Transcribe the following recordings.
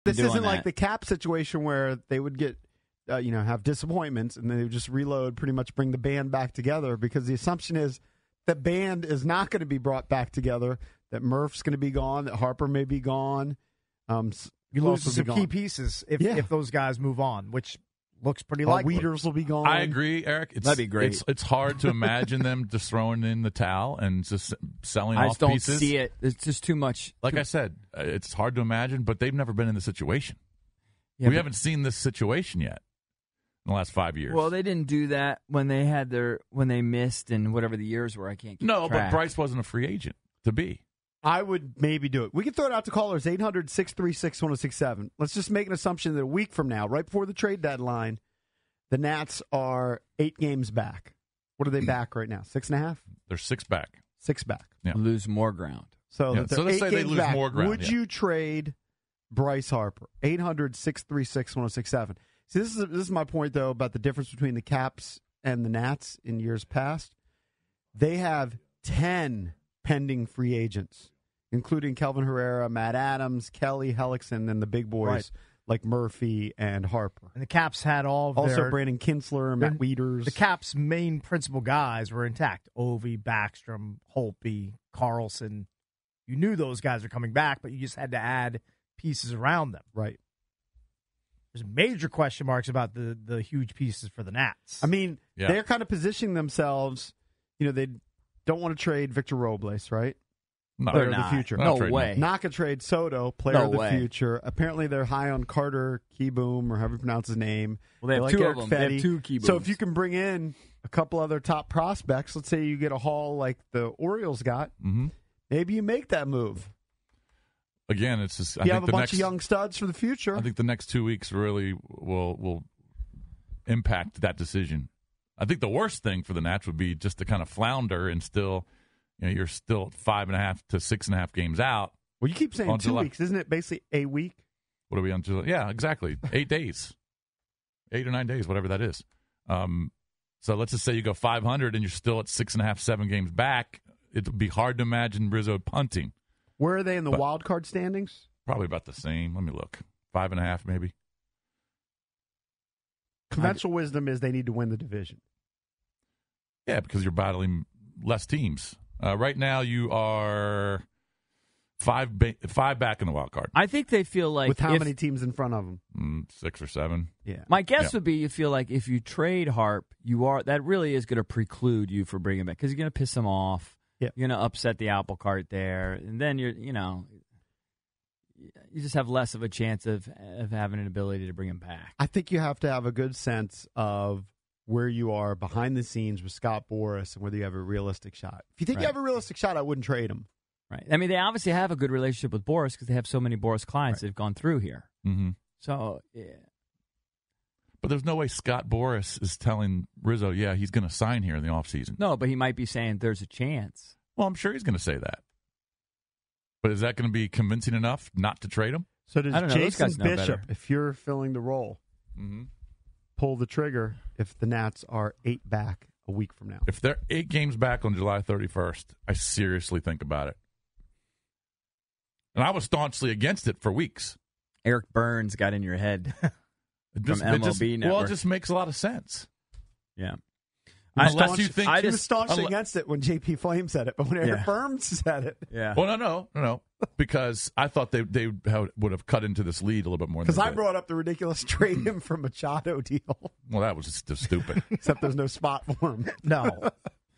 This isn't like the Cap situation where they would get, have disappointments and they would just reload, pretty much bring the band back together, because the assumption is the band is not going to be brought back together, that Murph's going to be gone, that Harper may be gone. You lose some key pieces if those guys move on, which looks pretty likely. Weeders will be gone. I agree, Eric. That'd be great. It's hard to imagine them just throwing in the towel and just selling off pieces. I just don't see it. It's just too much. Like I said, it's hard to imagine, but they've never been in the situation. Yeah, we haven't seen this situation yet in the last 5 years. Well, they didn't do that when they missed and whatever the years were. I can't keep track. But Bryce wasn't a free agent to be. I would maybe do it. We can throw it out to callers, 800-636-1067. Let's just make an assumption that a week from now, right before the trade deadline, the Nats are 8 games back. What are they back right now? 6.5? They're 6 back. 6 back. Yeah. Lose more ground. So let's say they lose back. more ground. Would you trade Bryce Harper? 800-636-1067. See, this is my point, though, about the difference between the Caps and the Nats in years past. They have 10 pending free agents, including Kelvin Herrera, Matt Adams, Kelly Hellickson, and the big boys like Murphy and Harper. And the Caps had all of also Brandon Kinsler, Matt Wieters. The Caps' main principal guys were intact. Ovi, Backstrom, Holtby, Carlson. You knew those guys were coming back, but you just had to add pieces around them. Right. There's major question marks about the huge pieces for the Nats. I mean, they're kind of positioning themselves, they don't want to trade Victor Robles, right? No, player of the future. No way. Not going to trade Soto, player of the future. Apparently, they're high on Carter Keyboom, or however you pronounce his name. Well, they have like two Eric of them. Fetty. They have 2 Keybooms. So if you can bring in a couple other top prospects, let's say you get a haul like the Orioles got, maybe you make that move. Again, it's just you have a bunch of young studs for the future. I think the next 2 weeks really will impact that decision. I think the worst thing for the Nats would be just to kind of flounder and still, you're still 5.5 to 6.5 games out. Well, you keep saying 2 weeks, isn't it? Basically a week. What are we on July? Yeah, exactly. 8 days, 8 or 9 days, whatever that is. So let's just say you go 500 and you're still at 6.5, 7 games back. It would be hard to imagine Rizzo punting. Where are they in the wild card standings? Probably about the same. Let me look. 5.5, maybe. Conventional wisdom is they need to win the division. Yeah, because you're battling less teams. Right now, you are 5 back in the wild card. I think they feel like... With how many teams in front of them? 6 or 7. Yeah. My guess would be you feel like if you trade Harp, that really is going to preclude you from bringing him back because you're going to piss him off. Yeah. You're going to upset the apple cart there. And then you just have less of a chance of having an ability to bring him back. I think you have to have a good sense of where you are behind the scenes with Scott Boras and whether you have a realistic shot. If you think you have a realistic shot, I wouldn't trade him. Right. I mean, they obviously have a good relationship with Boras because they have so many Boras clients that have gone through here. Mm-hmm. So, yeah. But there's no way Scott Boras is telling Rizzo, he's going to sign here in the offseason. No, but he might be saying there's a chance. Well, I'm sure he's going to say that. But is that going to be convincing enough not to trade him? So does Jason Bishop, if you're filling the role, mm-hmm. pull the trigger if the Nats are 8 back a week from now? If they're 8 games back on July 31st, I seriously think about it. And I was staunchly against it for weeks. Eric Burns got in your head from MLB Network. Well, it just makes a lot of sense. Yeah. Unless you think he was staunchly against it when J.P. Flame said it, but when Eric Burns said it. Yeah. Well, no. Because I thought they would have cut into this lead a little bit more. Because I brought up the ridiculous trade him for Machado deal. Well, that was just stupid. Except there's no spot for him. No.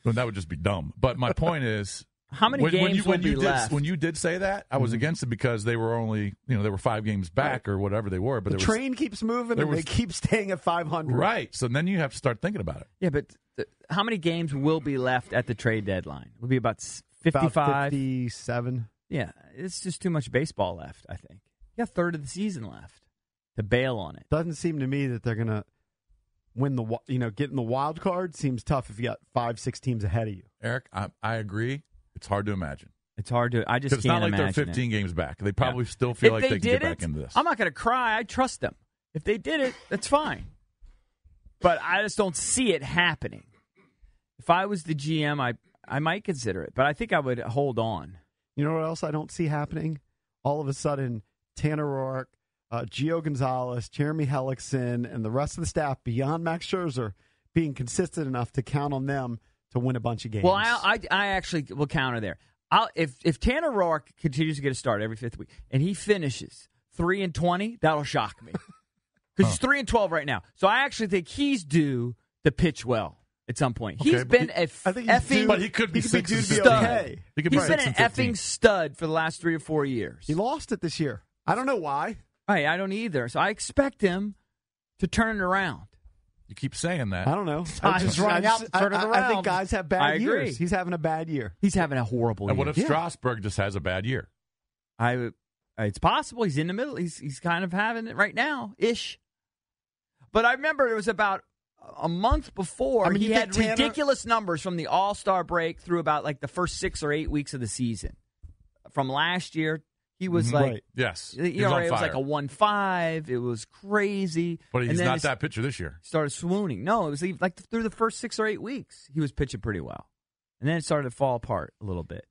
Well, that would just be dumb. But my point is, how many games will be left? When you did say that, I was against it because they were only, they were 5 games back or whatever they were. But the train keeps moving and they keep staying at 500. Right. So then you have to start thinking about it. Yeah, but how many games will be left at the trade deadline? It will be about 55? About 57. Yeah, it's just too much baseball left, I think. You got a third of the season left to bail on it. Doesn't seem to me that they're going to win getting the wild card seems tough if you got 5-6 teams ahead of you. Eric, I agree. It's hard to imagine. It's hard to. I just can't imagine. It's not like they're 15 games back. They probably still feel like they can get back into this. I'm not going to cry. I trust them. If they did it, that's fine. But I just don't see it happening. If I was the GM, I might consider it, but I think I would hold on. You know what else I don't see happening? All of a sudden, Tanner Roark, Gio Gonzalez, Jeremy Hellickson, and the rest of the staff beyond Max Scherzer being consistent enough to count on them to win a bunch of games. Well, I actually will counter there. If Tanner Roark continues to get a start every fifth week and he finishes 3-20, that'll shock me because he's 3-12 right now. So I actually think he's due to pitch well at some point. Okay, he's been a effing, but he could be due to be stud. okay. He could be He's been an 6-15. effing stud for the last 3 or 4 years. He lost it this year. I don't know why. Right, I don't either. So I expect him to turn it around. You keep saying that. I don't know. Time's running out to turn it I around. think guys have bad I agree. years. He's having a bad year. He's having a horrible And year. what if Strasburg just has a bad year? It's possible he's in the middle. He's kind of having it right now, ish. But I remember it was about a month before he had ridiculous numbers from the All-Star break through about like the first 6 or 8 weeks of the season. From last year, he was like, Right. Yes. the ERA was like a 1.5. It was crazy. But he's And then not that pitcher this year. started swooning. No, it was like through the first 6 or 8 weeks, he was pitching pretty well. And then it started to fall apart a little bit.